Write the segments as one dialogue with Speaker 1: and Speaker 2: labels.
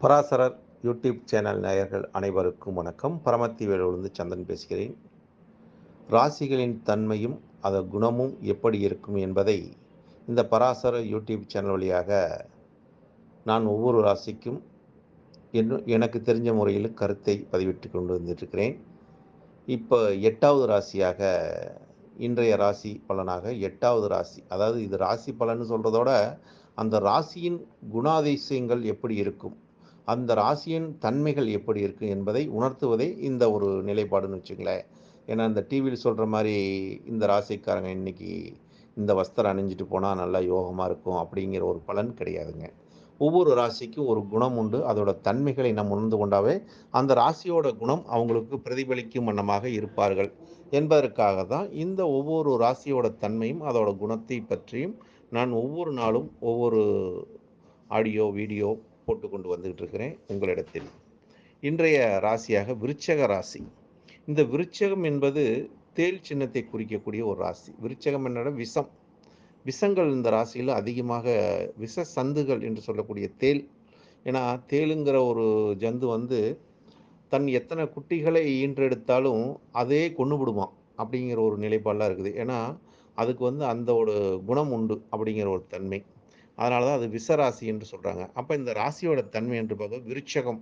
Speaker 1: பராசரர் YouTube channel நேயர்கள் அனைவருக்கும் வணக்கம். பரமத்தி வேலூரிலிருந்து சந்திரன் பேசுகிறேன். ராசிகளின் தன்மையும் அதன் குணமும் எப்படி இருக்கும் என்பதை இந்த பராசரர் யூடியூப் சேனல் வழியாக நான் ஒவ்வொரு ராசிக்கும் எனக்கு தெரிஞ்ச முறையில் கருத்தை பதிவிட்டு கொண்டு வந்துட்டுருக்கிறேன். இப்போ 8வது ராசியாக இன்றைய ராசி பலனாக 8வது ராசி, அதாவது இது ராசி பலன்னு சொல்கிறதோட அந்த ராசியின் குணாதிசயங்கள் எப்படி இருக்கும், அந்த ராசியின் தன்மைகள் எப்படி இருக்குது என்பதை உணர்த்துவதே இந்த ஒரு நிலைப்பாடுன்னு வச்சுங்களேன். ஏன்னா இந்த டிவியில் சொல்கிற மாதிரி இந்த ராசிக்காரங்க இன்னைக்கு இந்த வஸ்திரம் அணிஞ்சிட்டு போனால் நல்லா யோகமாக இருக்கும் அப்படிங்கிற ஒரு பலன் கிடையாதுங்க. ஒவ்வொரு ராசிக்கும் ஒரு குணம் உண்டு. அதோட தன்மைகளை நாம் உணர்ந்து கொண்டாவே அந்த ராசியோட குணம் அவங்களுக்கு பிரதிபலிக்கும் வண்ணமாக இருப்பார்கள் என்பதற்காக தான் இந்த ஒவ்வொரு ராசியோட தன்மையும் அதோட குணத்தை பற்றியும் நான் ஒவ்வொரு நாளும் ஒவ்வொரு ஆடியோ வீடியோ போட்டு கொண்டு வந்துகிட்டு இருக்கிறேன் உங்களிடத்தில். இன்றைய ராசியாக விருச்சக ராசி. இந்த விருச்சகம் என்பது தேள் சின்னத்தை குறிக்கக்கூடிய ஒரு ராசி. விருச்சகம் என்னோட விஷங்கள் இந்த ராசியில் அதிகமாக விஷ சந்துகள் என்று சொல்லக்கூடிய தேள். ஏன்னா தேளுங்கிற ஒரு ஜந்து தன் எத்தனை குட்டிகளை ஈன்றெடுத்தாலும் அதே கொன்று விடுமாம் அப்படிங்கிற ஒரு நிலைப்பாடெலாம் இருக்குது. ஏன்னா அதுக்கு அந்த ஒரு குணம் உண்டு அப்படிங்கிற ஒரு தன்மை. அதனால தான் அது விஷராசி என்று சொல்கிறாங்க. அப்போ இந்த ராசியோட தன்மை என்று பார்க்க விருட்சகம்.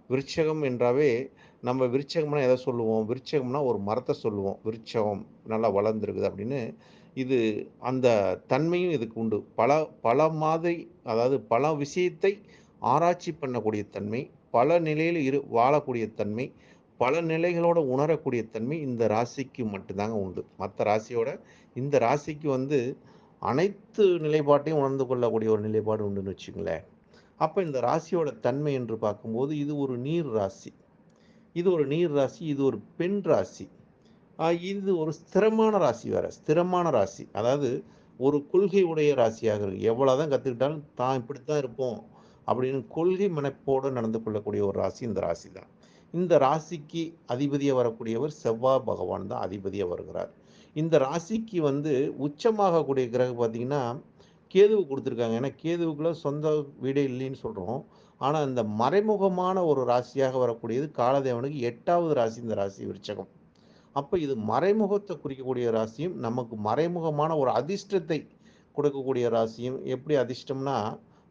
Speaker 1: விருட்சகம் என்றாவே நம்ம விருட்சகம்னா எதை சொல்லுவோம்? விருட்சகம்னா ஒரு மரத்தை சொல்லுவோம். விருட்சகம் நல்லா வளர்ந்துருக்குது அப்படின்னு. இது அந்த தன்மையும் இதுக்கு உண்டு. பல பல மாதிரி, அதாவது பல விஷயத்தை ஆராய்ச்சி பண்ணக்கூடிய தன்மை, பல நிலையில் வாழக்கூடிய தன்மை, பல நிலைகளோட உணரக்கூடிய தன்மை இந்த ராசிக்கு மட்டும்தாங்க உண்டு. மற்ற ராசியோட இந்த ராசிக்கு அனைத்து நிலைப்பாட்டையும் உணர்ந்து கொள்ளக்கூடிய ஒரு நிலைப்பாடு உண்டுன்னு வச்சுங்களேன். அப்போ இந்த ராசியோட தன்மை என்று பார்க்கும்போது இது ஒரு நீர் ராசி. இது ஒரு நீர் ராசி. இது ஒரு பெண் ராசி. இது ஒரு ஸ்திரமான ராசி வேற. ஸ்திரமான ராசி, அதாவது ஒரு கொள்கை உடைய ராசியாக இருக்கு. எவ்வளோதான் கற்றுக்கிட்டாலும் தான் இப்படித்தான் இருப்போம் அப்படின்னு கொள்கை மனப்போடு நடந்து கொள்ளக்கூடிய ஒரு ராசி இந்த ராசி தான். இந்த ராசிக்கு அதிபதியாக வரக்கூடியவர் செவ்வாய் பகவான் தான் அதிபதியாக வருகிறார். இந்த ராசிக்கு உச்சமாகக்கூடிய கிரகம் பார்த்தீங்கன்னா கேதுவு கொடுத்துருக்காங்க. ஏன்னா கேதுவுக்குள்ள சொந்த வீடே இல்லைன்னு சொல்கிறோம். ஆனால் இந்த மறைமுகமான ஒரு ராசியாக வரக்கூடியது காலதேவனுக்கு 8வது ராசி இந்த ராசி விருச்சகம். அப்போ இது மறைமுகத்தை குறிக்கக்கூடிய ராசியும் நமக்கு மறைமுகமான ஒரு அதிர்ஷ்டத்தை கொடுக்கக்கூடிய ராசியும். எப்படி அதிர்ஷ்டம்னா,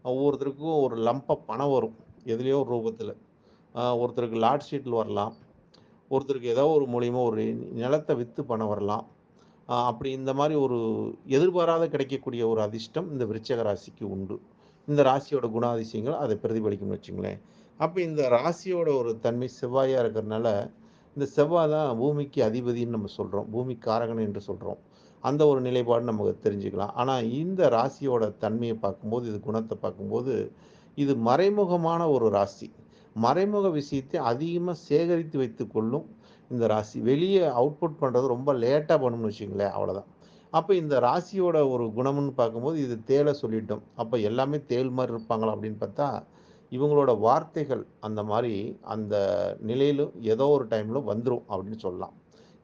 Speaker 1: ஒவ்வொருத்தருக்கும் ஒரு லம்பாக பணம் வரும் எதுலேயோ ஒரு ரூபத்தில். ஒருத்தருக்கு லாட் ஷீட்டில் வரலாம், ஒருத்தருக்கு ஏதோ ஒரு மூலியமா ஒரு நிலத்தை விற்று பணம் வரலாம். அப்படி இந்த மாதிரி ஒரு எதிர்பாராத கிடைக்கக்கூடிய ஒரு அதிர்ஷ்டம் இந்த விருச்சக ராசிக்கு உண்டு. இந்த ராசியோட குணாதிசயங்கள் அதை பிரதிபலிக்கும்னு வச்சுங்களேன். அப்போ இந்த ராசியோட ஒரு தன்மை செவ்வாயாக இருக்கிறதுனால இந்த செவ்வாய் தான் பூமிக்கு அதிபதின்னு நம்ம சொல்கிறோம், பூமி காரகன் என்று சொல்கிறோம். அந்த ஒரு நிலைப்பாடு நமக்கு தெரிஞ்சுக்கலாம். ஆனால் இந்த ராசியோட தன்மையை பார்க்கும்போது, இது குணத்தை பார்க்கும்போது, இது மறைமுகமான ஒரு ராசி. மறைமுக விஷயத்தை அதிகமாக சேகரித்து வைத்து கொள்ளும் இந்த ராசி. வெளியே அவுட்புட் பண்ணுறது ரொம்ப லேட்டாக பண்ணணும்னு வச்சுங்களேன், அவ்வளோதான். அப்போ இந்த ராசியோட ஒரு குணம்னு பார்க்கும்போது இது தேலை சொல்லிட்டோம். அப்போ எல்லாமே தேள் மாதிரி இருப்பாங்களா அப்படின்னு பார்த்தா, இவங்களோட வார்த்தைகள் அந்த மாதிரி அந்த நிலையிலும் ஏதோ ஒரு டைமில் வந்துடும் அப்படின்னு சொல்லலாம்.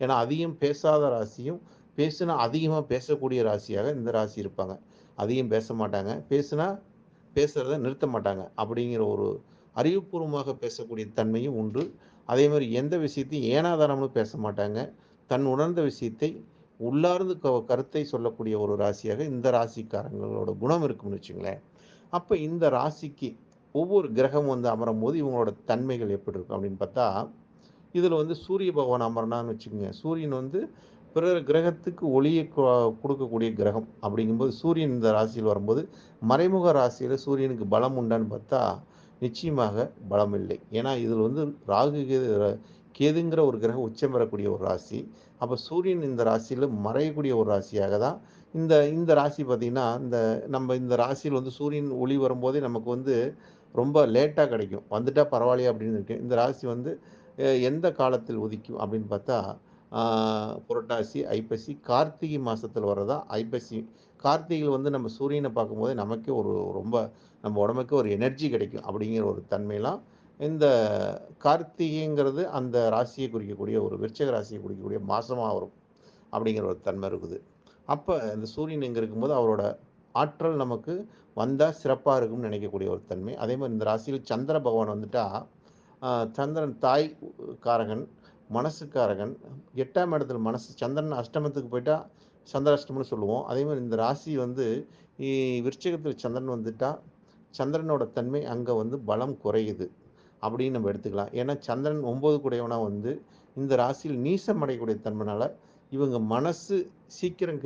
Speaker 1: ஏன்னா அதிகம் பேசாத ராசியும், பேசுனா அதிகமாக பேசக்கூடிய ராசியாக இந்த ராசி இருப்பாங்க. அதிகம் பேச மாட்டாங்க, பேசுனா பேசுகிறத நிறுத்த மாட்டாங்க அப்படிங்கிற ஒரு அறிவுபூர்வமாக பேசக்கூடிய தன்மையும் உண்டு. அதே மாதிரி எந்த விஷயத்தையும் ஏனாதாரம்னு பேச மாட்டாங்க. தன் உணர்ந்த விஷயத்தை உள்ளார்ந்து கருத்தை சொல்லக்கூடிய ஒரு ராசியாக இந்த ராசிக்காரங்களோட குணம் இருக்கும்னு வச்சுங்களேன். அப்போ இந்த ராசிக்கு ஒவ்வொரு கிரகம் அமரும் போது இவங்களோட தன்மைகள் எப்படி இருக்கும் அப்படின்னு பார்த்தா, இதில் சூரிய பகவான் அமர்னான்னு வச்சுக்கோங்க. சூரியன் பிற கிரகத்துக்கு ஒளியை கொடுக்கக்கூடிய கிரகம். அப்படிங்கும்போது சூரியன் இந்த ராசியில் வரும்போது மறைமுக ராசியில் சூரியனுக்கு பலம் உண்டான்னு பார்த்தா நிச்சயமாக பலம் இல்லை. ஏன்னா இதில் ராகு கேதுங்கிற ஒரு கிரகம் உச்சம் பெறக்கூடிய ஒரு ராசி. அப்போ சூரியன் இந்த ராசியில் மறையக்கூடிய ஒரு ராசியாக தான் இந்த இந்த ராசி பார்த்திங்கன்னா, நம்ம இந்த ராசியில் சூரியன் ஒளி வரும்போதே நமக்கு ரொம்ப லேட்டாக கிடைக்கும். வந்துட்டால் பரவாயில்லையா அப்படின்னு இருக்கு. இந்த ராசி எந்த காலத்தில் உதிக்கும் அப்படின்னு பார்த்தா, புரட்டாசி, ஐப்பசி, கார்த்திகை மாதத்தில் வர்றதா ஐப்பசி. கார்த்திகையில் நம்ம சூரியனை பார்க்கும்போதே நமக்கே ஒரு ரொம்ப நம்ம உடம்புக்கு ஒரு எனர்ஜி கிடைக்கும் அப்படிங்கிற ஒரு தன்மையெல்லாம் இந்த கார்த்திகைங்கிறது அந்த ராசியை குறிக்கக்கூடிய ஒரு விருச்சிக ராசியை குறிக்கக்கூடிய மாதமாக வரும் அப்படிங்கிற ஒரு தன்மை இருக்குது. அப்போ இந்த சூரியன் இங்கே இருக்கும்போது அவரோட ஆற்றல் நமக்கு வந்தால் சிறப்பாக இருக்கும்னு நினைக்கக்கூடிய ஒரு தன்மை. அதே மாதிரி இந்த ராசியில் சந்திர பகவான் வந்துட்டா, சந்திரன் தாய் காரகன், மனசுக்காரகன். 8ஆம் இடத்துல மனசு சந்திரன் அஷ்டமத்துக்கு போயிட்டா சந்திராஷ்டமம்னு சொல்லுவோம். அதே மாதிரி இந்த ராசி வந்து இ விருச்சிகத்தில் சந்திரன் வந்துட்டா, சந்திரனோட தன்மை அங்கே வந்து பலம் குறையுது அப்படின்னு நம்ம எடுத்துக்கலாம். ஏன்னா சந்திரன் 9 கூடையவனா வந்து இந்த ராசியில் நீசம் அடையக்கூடிய தன்மைனால, இவங்க மனசு சீக்கிரம்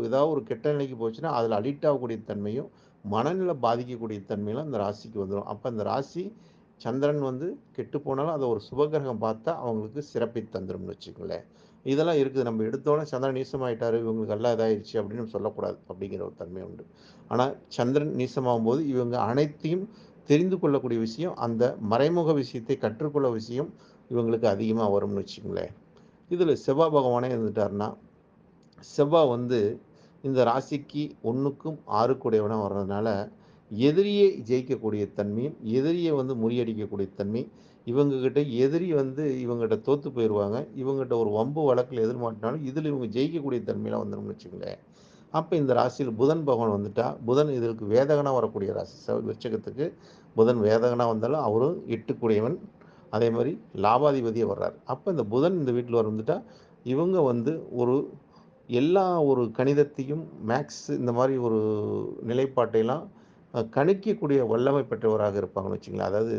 Speaker 1: ஏதாவது ஒரு கெட்ட நிலைக்கு போச்சுன்னா, அதில அடிக்ட் ஆகக்கூடிய தன்மையும், மனநிலை பாதிக்கக்கூடிய தன்மைலாம் இந்த ராசிக்கு வந்துரும். அப்ப இந்த ராசி சந்திரன் வந்து கெட்டு போனாலும் அத ஒரு சுபகிரகம் பார்த்தா அவங்களுக்கு சிறப்பை தந்துரும்னு வச்சுக்கங்களேன். இதெல்லாம் இருக்குது. நம்ம எடுத்தோனே சந்திரன் நீசமாயிட்டாரு, இவங்களுக்கு எல்லாம் இதாயிருச்சு அப்படின்னு நம்ம சொல்லக்கூடாது. அப்படிங்கிற ஒரு தன்மை உண்டு. ஆனா சந்திரன் நீசமாகும்போது இவங்க அனைத்தையும் தெரிந்து கொள்ளக்கூடிய விஷயம், அந்த மறைமுக விஷயத்தை கற்றுக்கொள்ள விஷயம் இவங்களுக்கு அதிகமா வரும்னு வச்சுக்கங்களேன். இதில செவ்வாய் பகவானே இருந்துட்டாருன்னா, செவ்வாய் வந்து இந்த ராசிக்கு 1க்கும் 6க்கு உடையவனா வர்றதுனால, எதிரியை ஜெயிக்கக்கூடிய தன்மையும், எதிரிய வந்து முறியடிக்கக்கூடிய தன்மை, இவங்ககிட்ட எதிரி வந்து இவங்ககிட்ட தோத்து போயிருவாங்க. இவங்ககிட்ட ஒரு வம்பு வழக்குல எதிர் மாட்டுனாலும், இதில இவங்க ஜெயிக்கக்கூடிய தன்மைலாம் வந்துரும்னு வச்சுக்கங்களேன். அப்ப இந்த ராசியில் புதன் பகவான் வந்துட்டா, புதன் இதற்கு வேதகனா வரக்கூடிய ராசி. விருச்சிகத்துக்கு புதன் வேதகனா வந்தாலும் அவரும் 8க்குடையவன். அதே மாரி லாபாதிபதியே வர்றார். அப்ப இந்த புதன் இந்த வீட்ல வந்துட்டா, இவங்க வந்து ஒரு ஒரு கணிதத்தையும், மேக்ஸ் இந்த மாரி ஒரு நிலைப்பாட்டையெல்லாம் கணிக்கக்கூடிய வல்லமை பெற்றவராக இருப்பாங்கன்னு வச்சுக்கங்களேன். அதாவது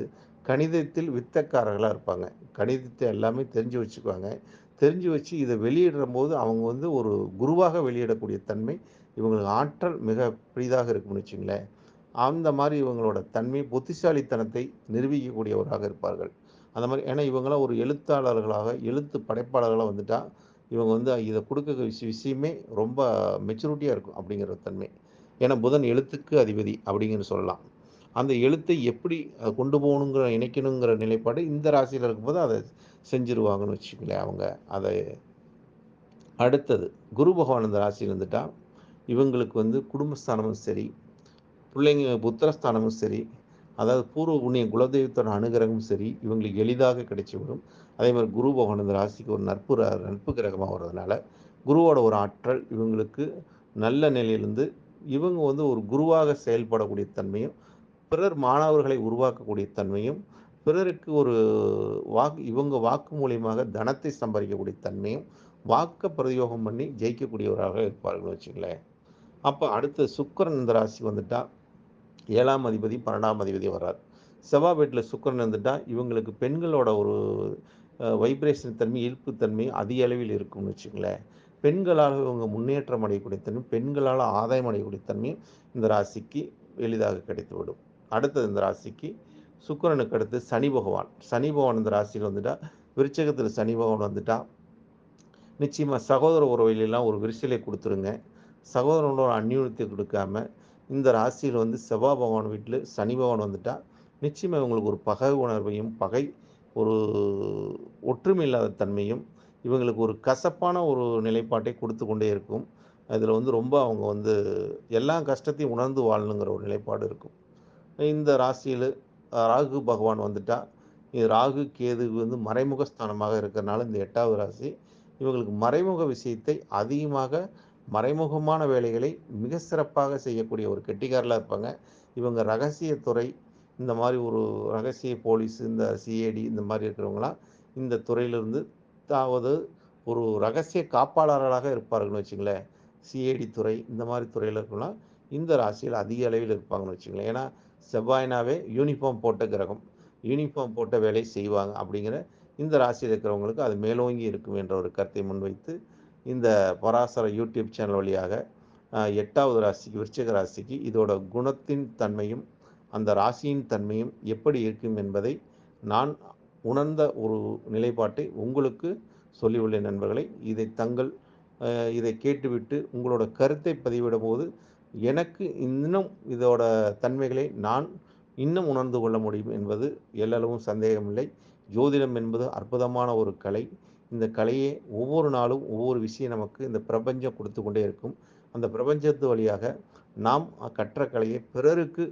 Speaker 1: கணிதத்தில் வித்தக்காரர்களா இருப்பாங்க. கணிதத்தை எல்லாமே தெரிஞ்சு வச்சுக்குவாங்க. தெரிஞ்சு வச்சு இத வெளியிடும்போது அவங்க வந்து ஒரு குருவாக வெளியிடக்கூடிய தன்மை, இவங்களுக்கு ஆற்றல் மிக பெரிதாக இருக்கும்னு வச்சுக்கங்களேன். அந்த மாரி இவங்களோட தன்மை, புத்திசாலித்தனத்தை நிரூபிக்கக்கூடியவராக இருப்பார்கள். அந்த மாரி ஏன்னா இவங்கலாம் ஒரு எழுத்தாளர்களாக, எழுத்து படைப்பாளர்களா வந்துட்டா, இவங்க வந்து இத குடுக்க விஷயமே ரொம்ப மெச்சூரிட்டியா இருக்கும் அப்படிங்கிற தன்மை. ஏன்னா புதன் எழுத்துக்கு அதிபதி அப்படிங்கன்னு சொல்லலாம். அந்த எழுத்தை எப்படி கொண்டு போகணுங்கிற இணைக்கணுங்கிற நிலைப்பாடு இந்த ராசியில இருக்கும்போது அத செஞ்சுருவாங்கன்னு வச்சுக்கங்களேன் அவங்க. அத அடுத்தது குரு பகவான் இந்த ராசியில இருந்துட்டா, இவங்களுக்கு வந்து குடும்பஸ்தானமும் சரி, பிள்ளைங்க புத்திரஸ்தானமும் சரி, அதாவது பூர்வ புண்ணியம் குலதெய்வத்தோட அனுகிரகமும் சரி, இவங்களுக்கு எளிதாக கிடைச்சுவிடும். அதேமாதிரி குரு பகவான் இந்த ராசிக்கு ஒரு நட்பு கிரகமா வர்றதுனால, குருவோட ஒரு ஆற்றல் இவங்களுக்கு நல்ல நிலையிலிருந்து இவங்க வந்து ஒரு குருவாக செயல்படக்கூடிய தன்மையும், பிறர் மாணவர்களை உருவாக்கக்கூடிய தன்மையும், பிறருக்கு ஒரு இவங்க வாக்கு மூலியமாக தனத்தை சம்பாதிக்கக்கூடிய தன்மையும், வாக்க பிரயோகம் பண்ணி ஜெயிக்கக்கூடியவராக இருப்பார்கள்னு வச்சுங்களேன். அப்ப அடுத்து சுக்கிரன் இந்த ராசிக்கு வந்துட்டா 7ஆம் அதிபதி, 12ஆம் அதிபதி வர்றார். செவ்வாய் வீட்ல சுக்கிரன் இருந்துட்டா, இவங்களுக்கு பெண்களோட ஒரு வைப்ரேஷன் தன்மை, ஈர்ப்பு தன்மை அதிக அளவில் இருக்கும்னு வச்சுக்கங்களேன். பெண்களால் இவங்க முன்னேற்றம் அடையக்கூடிய தன்மை, பெண்களால் ஆதாயம் அடையக்கூடிய தன்மையும் இந்த ராசிக்கு எளிதாக கிடைத்துவிடும். அடுத்தது இந்த ராசிக்கு சுக்கிரனுக்கு அடுத்து சனி பகவான். சனி பகவான் இந்த ராசியில வந்துட்டா, விருச்சிகத்தில சனி பகவான் வந்துட்டா, நிச்சயமா சகோதர உறவிலெல்லாம் ஒரு விரிசலை குடுத்துருங்க. சகோதரனோட அந்யோன்யத்தை குடுக்காம, இந்த ராசியில வந்து செவ்வாய் பகவான் வீட்ல சனி பகவான் வந்துட்டா, நிச்சயமா இவங்களுக்கு ஒரு பகை உணர்வையும், ஒரு ஒற்றுமை இல்லாத தன்மையும், இவங்களுக்கு ஒரு கசப்பான ஒரு நிலைப்பாட்டை குடுத்து கொண்டே இருக்கும். அதில வந்து ரொம்ப அவங்க வந்து எல்லா கஷ்டத்தையும் உணர்ந்து வாழணுங்கிற ஒரு நிலைப்பாடு இருக்கும். இந்த ராசியில ராகு பகவான் வந்துட்டா, ராகு, கேது வந்து மறைமுக ஸ்தானமாக இருக்கிறனால இந்த 8வது ராசி, இவங்களுக்கு மறைமுக விஷயத்தை அதிகமாக மறைமுகமான வேலைகளை மிக சிறப்பாக செய்யக்கூடிய ஒரு கெட்டிக்காரலா இருப்பாங்க. இவங்க ரகசியத்துறை, இந்த மாரி ஒரு ரகசிய போலீஸ், இந்த சிஐடி இந்த மாரி இருக்கிறவங்கலாம், இந்த துறையிலிருந்து அதாவது ஒரு ரகசிய காப்பாளர்களாக இருப்பார்கள்னு வச்சுங்களேன். சிஐடி துறை, இந்த மாரி துறையில இருக்கலாம். இந்த ராசியில அதிக அளவில் இருப்பாங்கன்னு வச்சுக்கங்களேன். ஏன்னா, செவ்வாய்னாவே யூனிஃபார்ம் போட்ட கிரகம். யூனிஃபார்ம் போட்ட வேலை செய்வாங்க அப்படிங்கிற இந்த ராசியில இருக்கிறவங்களுக்கு அது மேலோங்கி இருக்கும் என்ற ஒரு கருத்தை முன்வைத்து, இந்த பராசர யூடியூப் சேனல் வழியாக 8வது ராசிக்கு, விருச்சிக ராசிக்கு இதோட குணத்தின் தன்மையும், அந்த ராசியின் தன்மையும் எப்படி இருக்கும் என்பதை நான் உணர்ந்த ஒரு நிலைப்பாட்டை உங்களுக்கு சொல்லியுள்ளேன் நண்பர்களே. இதை கேட்டுவிட்டு உங்களோட கருத்தை பதிவிடும்போது, எனக்கு இன்னும் இதோட தன்மைகளை நான் இன்னும் உணர்ந்து கொள்ள முடியும் என்பது எல்லளவும் சந்தேகமில்லை. ஜோதிடம் என்பது அற்புதமான ஒரு கலை. இந்த கலையை ஒவ்வொரு நாளும் ஒவ்வொரு விஷயம் நமக்கு இந்த பிரபஞ்சம் கொடுத்து கொண்டே இருக்கும். அந்த பிரபஞ்சத்து வழியாக நாம் கற்ற கலையை பிறருக்கு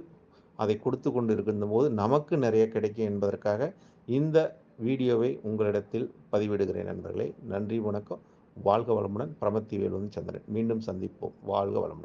Speaker 1: அதை கொடுத்து கொண்டு இருக்கின்றபோது நமக்கு நிறைய கிடைக்கும் என்பதற்காக இந்த வீடியோவை உங்களிடத்தில் பதிவிடுகிறேன் நண்பர்களே. நன்றி, வணக்கம். வாழ்க வளமுடன். பிரமத்தி வேலுடன் சந்திரன். மீண்டும் சந்திப்போம். வாழ்க வளமுடன்.